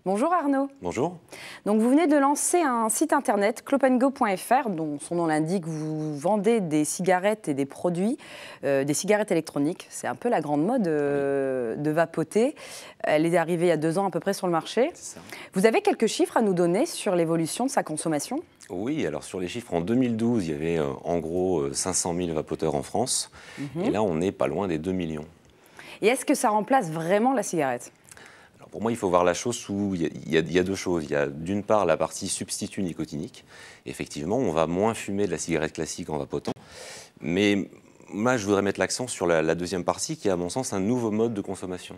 Bonjour Arnaud. Bonjour. Donc vous venez de lancer un site internet, clopengo.fr, dont son nom l'indique, vous vendez des cigarettes et des produits, des cigarettes électroniques. C'est un peu la grande mode de vapoter. Elle est arrivée il y a 2 ans à peu près sur le marché. Ça. Vous avez quelques chiffres à nous donner sur l'évolution de sa consommation ? Oui, alors sur les chiffres, en 2012, il y avait en gros 500 000 vapoteurs en France. Et là, on n'est pas loin des 2 millions. Et est-ce que ça remplace vraiment la cigarette ? Alors pour moi, il faut voir la chose sous... Il y a 2 choses. Il y a d'une part la partie substitut nicotinique. Effectivement, on va moins fumer de la cigarette classique en vapotant. Mais moi, je voudrais mettre l'accent sur la deuxième partie, qui est à mon sens un nouveau mode de consommation.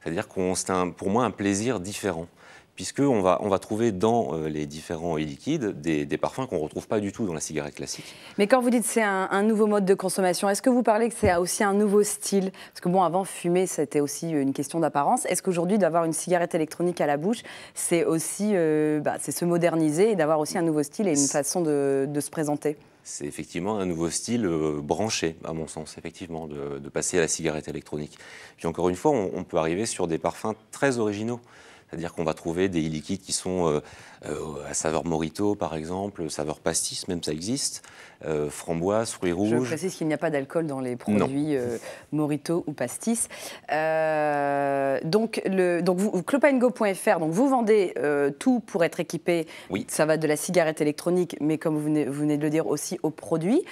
C'est-à-dire que c'est pour moi un plaisir différent. Puisqu'on va trouver dans les différents e-liquides des parfums qu'on ne retrouve pas du tout dans la cigarette classique. Mais quand vous dites que c'est un nouveau mode de consommation, est-ce que vous parlez que c'est aussi un nouveau style ? Parce que bon, avant, fumer, c'était aussi une question d'apparence. Est-ce qu'aujourd'hui, d'avoir une cigarette électronique à la bouche, c'est aussi c'est se moderniser et d'avoir aussi un nouveau style et une façon de se présenter ? C'est effectivement un nouveau style branché, à mon sens, effectivement, de passer à la cigarette électronique. Puis encore une fois, on peut arriver sur des parfums très originaux. C'est-à-dire qu'on va trouver des e-liquides qui sont à saveur mojito, par exemple, saveur pastis, même ça existe, framboise, fruits rouges. Je précise qu'il n'y a pas d'alcool dans les produits mojito ou pastis. Donc clopengo.fr, donc vous vendez tout pour être équipé. Oui. Ça va de la cigarette électronique, mais comme vous venez de le dire, aussi aux produits.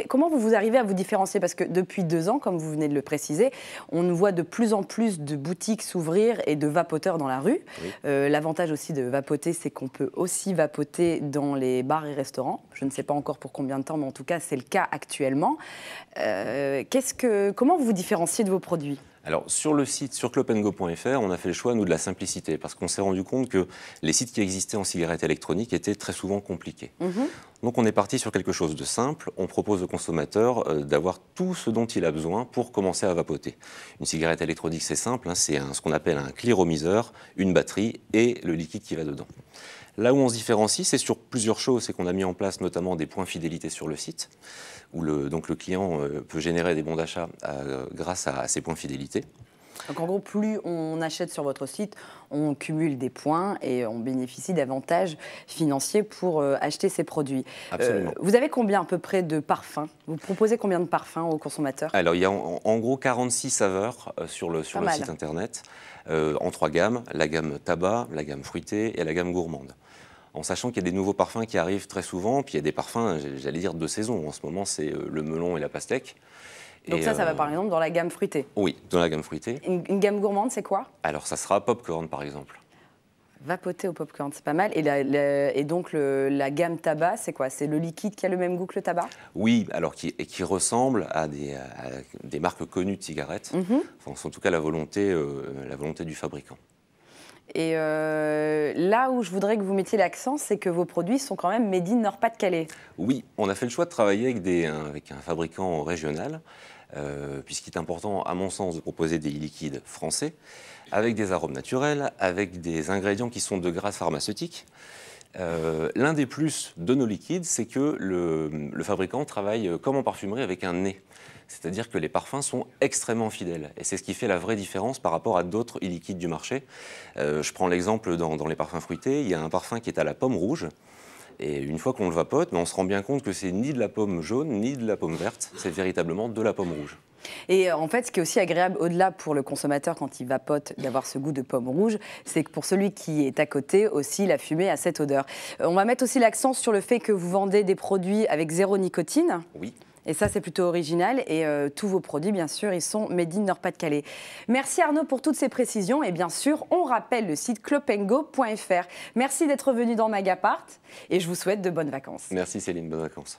Comment vous arrivez à vous différencier ? Parce que depuis 2 ans, comme vous venez de le préciser, on nous voit de plus en plus de boutiques s'ouvrir et de vapoteurs dans la rue. Oui. L'avantage aussi de vapoter, c'est qu'on peut aussi vapoter dans les bars et restaurants. Je ne sais pas encore pour combien de temps, mais en tout cas, c'est le cas actuellement. Comment vous vous différenciez de vos produits ? Alors, sur le site, sur clopengo.fr, on a fait le choix, nous, de la simplicité, parce qu'on s'est rendu compte que les sites qui existaient en cigarettes électroniques étaient très souvent compliqués. Donc, on est parti sur quelque chose de simple. On propose au consommateur d'avoir tout ce dont il a besoin pour commencer à vapoter. Une cigarette électronique, c'est simple, hein, c'est ce qu'on appelle un cliromiseur, une batterie et le liquide qui va dedans. Là où on se différencie, c'est sur plusieurs choses. C'est qu'on a mis en place notamment des points fidélité sur le site, où le client peut générer des bons d'achat grâce à ces points fidélité. Donc en gros, plus on achète sur votre site, on cumule des points et on bénéficie d'avantages financiers pour acheter ces produits. Absolument. Vous avez combien à peu près de parfums ? Vous proposez combien de parfums aux consommateurs ? Alors il y a en gros 46 saveurs sur le site internet, en 3 gammes, la gamme tabac, la gamme fruitée et la gamme gourmande. En sachant qu'il y a des nouveaux parfums qui arrivent très souvent, puis il y a des parfums, j'allais dire, de saison. En ce moment, c'est le melon et la pastèque. Donc ça va par exemple dans la gamme fruitée ? Oui, dans la gamme fruitée. Une gamme gourmande, c'est quoi ? Alors ça sera popcorn par exemple. Vapoter au popcorn, c'est pas mal. Et donc la gamme tabac, c'est quoi ? C'est le liquide qui a le même goût que le tabac ? Oui, alors qui ressemble à des marques connues de cigarettes. Enfin, c'est en tout cas la volonté du fabricant. Et là où je voudrais que vous mettiez l'accent, c'est que vos produits sont quand même made in Nord-Pas-de-Calais. Oui, on a fait le choix de travailler avec un fabricant régional, puisqu'il est important, à mon sens, de proposer des liquides français, avec des arômes naturels, avec des ingrédients qui sont de grade pharmaceutique. L'un des plus de nos liquides, c'est que le fabricant travaille comme en parfumerie avec un nez. C'est-à-dire que les parfums sont extrêmement fidèles. Et c'est ce qui fait la vraie différence par rapport à d'autres e-liquides du marché. Je prends l'exemple dans les parfums fruités, il y a un parfum qui est à la pomme rouge. Et une fois qu'on le vapote, on se rend bien compte que c'est ni de la pomme jaune, ni de la pomme verte. C'est véritablement de la pomme rouge. Et en fait, ce qui est aussi agréable, au-delà pour le consommateur quand il vapote, d'avoir ce goût de pomme rouge, c'est que pour celui qui est à côté aussi, la fumée a cette odeur. On va mettre aussi l'accent sur le fait que vous vendez des produits avec 0 nicotine. Oui. Et ça, c'est plutôt original. Et tous vos produits, bien sûr, ils sont made in Nord-Pas-de-Calais. Merci Arnaud pour toutes ces précisions. Et bien sûr, on rappelle le site clopengo.fr. Merci d'être venu dans Magapart. Et je vous souhaite de bonnes vacances. Merci Céline, bonnes vacances.